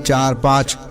4-5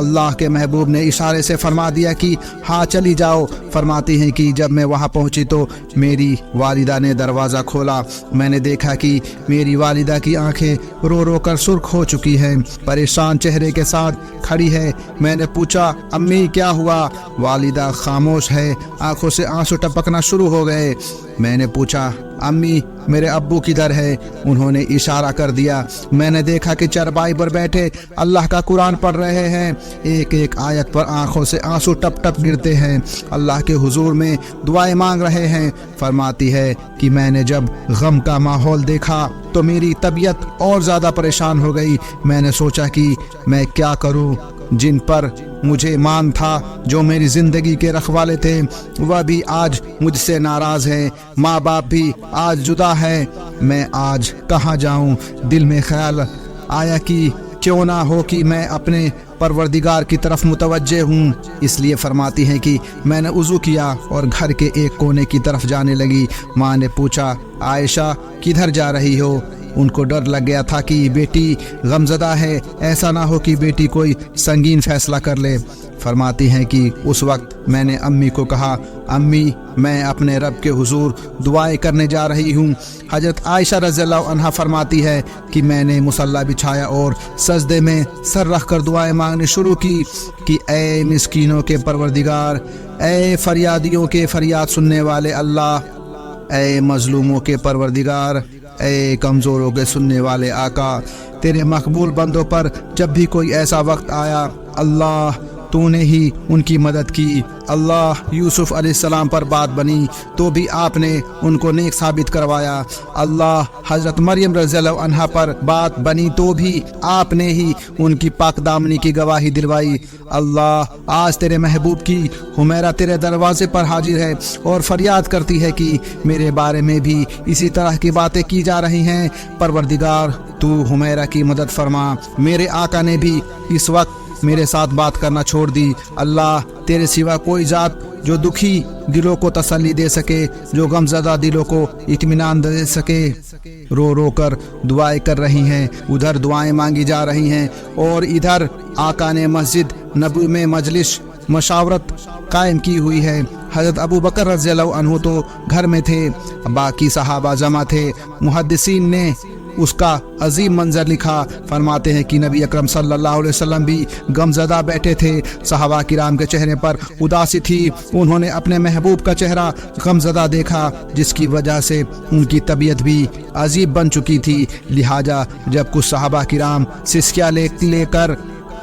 اللہ کے محبوب نے اشارے سے فرما دیا کہ ہاں چلی جاؤ۔ فرماتی ہیں کہ جب میں وہاں پہنچی تو میری والدہ نے دروازہ کھولا۔ میں نے دیکھا کہ میری والدہ کی آنکھیں رو رو کر سرخ ہو چکی ہیں، پریشان چہرے کے ساتھ کھڑی ہے۔ میں نے پوچھا امی کیا ہوا؟ والدہ خاموش ہے، آنکھوں سے آنسو ٹپکنا شروع ہو گئے۔ میں نے پوچھا امی میرے ابو کدھر ہے؟ انہوں نے اشارہ کر دیا۔ میں نے دیکھا کہ چرپائی پر بیٹھے اللہ کا قرآن پڑھ رہے ہیں، ایک ایک آیت پر آنکھوں سے آنسو ٹپ ٹپ گرتے ہیں، اللہ کے حضور میں دعائیں مانگ رہے ہیں۔ فرماتی ہے کہ میں نے جب غم کا ماحول دیکھا تو میری طبیعت اور زیادہ پریشان ہو گئی۔ میں نے سوچا کہ میں کیا کروں؟ جن پر مجھے مان تھا، جو میری زندگی کے رکھوالے تھے، وہ بھی آج مجھ سے ناراض ہیں، ماں باپ بھی آج جدا ہے، میں آج کہاں جاؤں؟ دل میں خیال آیا کہ کیوں نہ ہو کہ میں اپنے پروردگار کی طرف متوجہ ہوں۔ اس لیے فرماتی ہیں کہ میں نے وضو کیا اور گھر کے ایک کونے کی طرف جانے لگی۔ ماں نے پوچھا عائشہ کدھر جا رہی ہو؟ ان کو ڈر لگ گیا تھا کہ بیٹی غمزدہ ہے، ایسا نہ ہو کہ بیٹی کوئی سنگین فیصلہ کر لے۔ فرماتی ہیں کہ اس وقت میں نے امی کو کہا امی میں اپنے رب کے حضور دعائیں کرنے جا رہی ہوں۔ حضرت عائشہ رضی اللہ عنہا فرماتی ہے کہ میں نے مصلی بچھایا اور سجدے میں سر رکھ کر دعائیں مانگنے شروع کی کہ اے مسکینوں کے پروردگار، اے فریادیوں کے فریاد سننے والے اللہ، اے مظلوموں کے پروردگار، اے کمزوروں کے سننے والے آقا، تیرے مقبول بندوں پر جب بھی کوئی ایسا وقت آیا اللہ تو نے ہی ان کی مدد کی۔ اللہ یوسف علیہ السلام پر بات بنی تو بھی آپ نے ان کو نیک ثابت کروایا۔ اللہ حضرت مریم رضی اللہ عنہا پر بات بنی تو بھی آپ نے ہی ان کی پاک دامنی کی گواہی دلوائی۔ اللہ آج تیرے محبوب کی حمیرہ تیرے دروازے پر حاضر ہے اور فریاد کرتی ہے کہ میرے بارے میں بھی اسی طرح کی باتیں کی جا رہی ہیں، پروردگار تو حمیرہ کی مدد فرما۔ میرے آقا نے بھی اس وقت میرے ساتھ بات کرنا چھوڑ دی۔ اللہ تیرے سوا کوئی ذات جو دکھی دلوں کو تسلی دے سکے، جو غم زدہ دلوں کو اطمینان دے سکے۔ رو رو کر دعائیں کر رہی ہیں، ادھر دعائیں مانگی جا رہی ہیں اور ادھر آقا نے مسجد نبوی میں مجلس مشاورت قائم کی ہوئی ہے۔ حضرت ابو بکر رضی اللہ عنہ تو گھر میں تھے، باقی صحابہ جمع تھے۔ محدثین نے اس کا عظیم منظر لکھا۔ فرماتے ہیں کہ نبی اکرم صلی اللہ علیہ وسلم بھی غمزدہ بیٹھے تھے، صحابہ کرام کے چہرے پر اداسی تھی۔ انہوں نے اپنے محبوب کا چہرہ غمزدہ دیکھا، جس کی وجہ سے ان کی طبیعت بھی عجیب بن چکی تھی۔ لہٰذا جب کچھ صحابہ کرام سسکیاں لے کر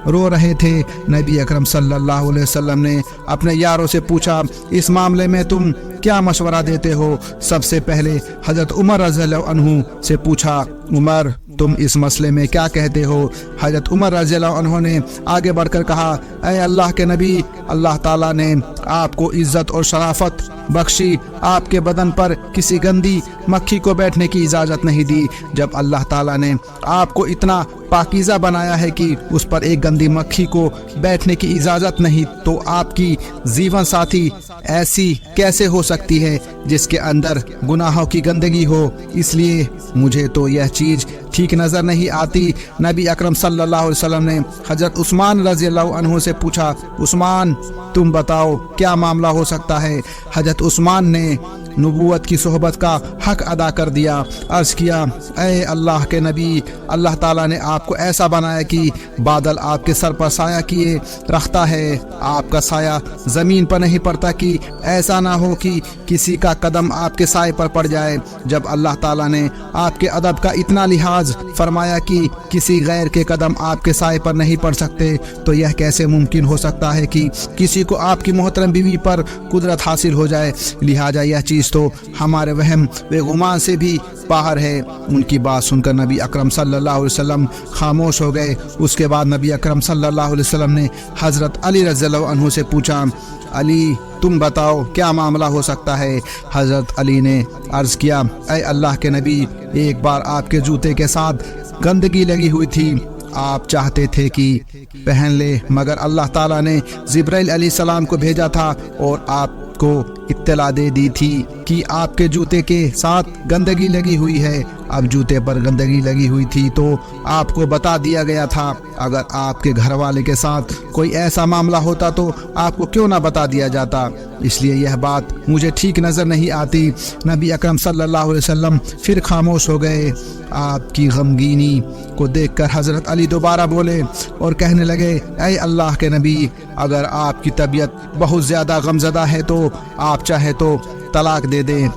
رو رہے تھے، نبی اکرم صلی اللہ علیہ وسلم نے اپنے یاروں سے پوچھا اس معاملے میں تم کیا مشورہ دیتے ہو؟ سب سے پہلے حضرت عمر رضی اللہ عنہ سے پوچھا عمر تم اس مسئلے میں کیا کہتے ہو؟ حضرت عمر رضی اللہ عنہ نے آگے بڑھ کر کہا اے اللہ کے نبی، اللہ تعالیٰ نے آپ کو عزت اور شرافت بخشی، آپ کے بدن پر کسی گندی مکھی کو بیٹھنے کی اجازت نہیں دی۔ جب اللہ تعالیٰ نے آپ کو اتنا پاکیزہ بنایا ہے کہ اس پر ایک گندی مکھی کو بیٹھنے کی اجازت نہیں، تو آپ کی جیون ساتھی ایسی کیسے ہو سکتی ہے جس کے اندر گناہوں کی گندگی ہو؟ اس لیے مجھے تو یہ چیز ٹھیک نظر نہیں آتی۔ نبی اکرم صلی اللہ علیہ وسلم نے حضرت عثمان رضی اللہ عنہ سے پوچھا عثمان تم بتاؤ کیا معاملہ ہو سکتا ہے؟ حضرت عثمان نے نبوت کی صحبت کا حق ادا کر دیا، عرض کیا اے اللہ کے نبی، اللہ تعالیٰ نے آپ کو ایسا بنایا کہ بادل آپ کے سر پر سایہ کیے رکھتا ہے، آپ کا سایہ زمین پر نہیں پڑتا کہ ایسا نہ ہو کہ کسی کا قدم آپ کے سائے پر پڑ جائے۔ جب اللہ تعالیٰ نے آپ کے ادب کا اتنا لحاظ فرمایا کہ کسی غیر کے قدم آپ کے سائے پر نہیں پڑ سکتے، تو یہ کیسے ممکن ہو سکتا ہے کہ کسی کو آپ کی محترم بیوی پر قدرت حاصل ہو جائے؟ لہٰذا یہ چیز تو ہمارے وہم و گمان سے بھی باہر ہے۔ ان کی بات سن کر نبی اکرم صلی اللہ علیہ وسلم خاموش ہو گئے۔ اس کے بعد نبی اکرم صلی اللہ علیہ وسلم نے حضرت علی رضی اللہ عنہ سے پوچھا علی تم بتاؤ کیا معاملہ ہو سکتا ہے؟ حضرت علی نے عرض کیا اے اللہ کے نبی، ایک بار آپ کے جوتے کے ساتھ گندگی لگی ہوئی تھی، آپ چاہتے تھے کہ پہن لے، مگر اللہ تعالیٰ نے جبرائیل علیہ السلام کو بھیجا تھا اور آپ کو اطلاع دے دی تھی کہ آپ کے جوتے کے ساتھ گندگی لگی ہوئی ہے۔ اب جوتے پر گندگی لگی ہوئی تھی تو آپ کو بتا دیا گیا تھا۔ اگر آپ کے گھر والے کے ساتھ کوئی ایسا معاملہ ہوتا تو آپ کو کیوں نہ بتا دیا جاتا؟ اس لیے یہ بات مجھے ٹھیک نظر نہیں آتی۔ نبی اکرم صلی اللہ علیہ وسلم پھر خاموش ہو گئے۔ آپ کی غمگینی کو دیکھ کر حضرت علی دوبارہ بولے اور کہنے لگے، اے اللہ کے نبی، اگر آپ کی طبیعت بہت زیادہ غمزدہ ہے تو آپ چاہے تو طلاق دے دیں۔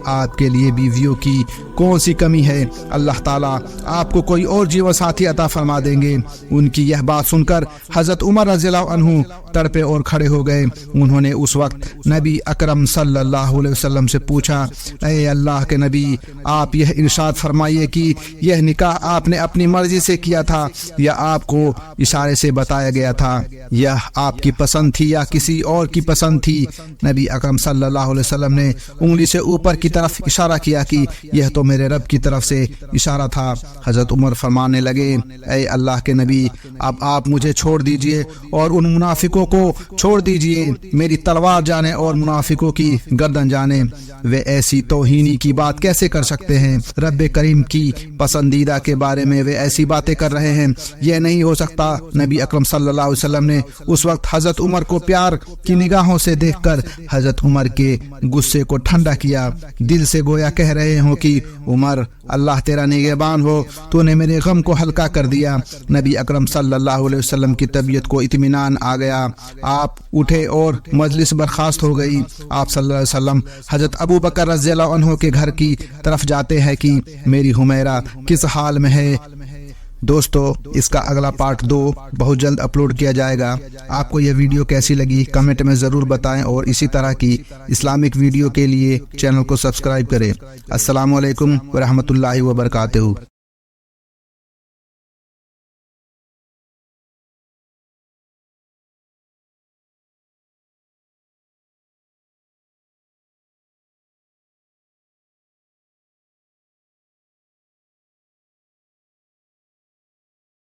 آپ کے لیے بیویوں کی کون سی کمی ہے؟ اللہ تعالیٰ آپ کو کوئی اور جیون ساتھی عطا فرما دیں گے۔ ان کی یہ بات سن کر حضرت عمر رضی اللہ عنہ تڑپے اور کھڑے ہو گئے۔ انہوں نے اس وقت نبی اکرم صلی اللہ علیہ وسلم سے پوچھا، اے اللہ کے نبی، آپ یہ ارشاد فرمائیے کہ یہ نکاح آپ نے اپنی مرضی سے کیا تھا یا آپ کو اشارے سے بتایا گیا تھا؟ یہ آپ کی پسند تھی یا کسی اور کی پسند تھی؟ نبی اکرم صلی اللہ علیہ وسلم نے انگلی سے اوپر کی طرف اشارہ کیا کہ یہ تو میرے رب کی طرف سے اشارہ تھا۔ حضرت عمر فرمانے لگے، اے اللہ کے نبی، اب آپ مجھے چھوڑ دیجئے اور ان منافقوں کو چھوڑ دیجئے۔ میری تلوار جانے اور منافقوں کی گردن جانے۔ وہ ایسی توہینی کی بات کیسے کر سکتے ہیں؟ رب کریم کی پسندیدہ کے بارے میں وہ ایسی باتیں کر رہے ہیں، یہ نہیں ہو سکتا۔ نبی اکرم صلی اللہ علیہ وسلم نے اس وقت حضرت عمر کو پیار کی نگاہوں سے دیکھ کر حضرت عمر کے غصے کو ٹھنڈا کیا، دل سے گویا کہہ رہے ہوں کہ عمر، اللہ تیرا نگہبان ہو، تو نے میرے غم کو ہلکا کر دیا۔ نبی اکرم صلی اللہ علیہ وسلم کی طبیعت کو اطمینان آ گیا۔ آپ اٹھے اور مجلس برخاست ہو گئی۔ آپ صلی اللہ علیہ وسلم حضرت ابو بکر رضی اللہ عنہ کے گھر کی طرف جاتے ہیں کہ میری حمیرہ کس حال میں ہے۔ دوستو، اس کا اگلا پارٹ 2 بہت جلد اپلوڈ کیا جائے گا۔ آپ کو یہ ویڈیو کیسی لگی کمنٹ میں ضرور بتائیں اور اسی طرح کی اسلامک ویڈیو کے لیے چینل کو سبسکرائب کریں۔ السلام علیکم ورحمۃ اللہ وبرکاتہ۔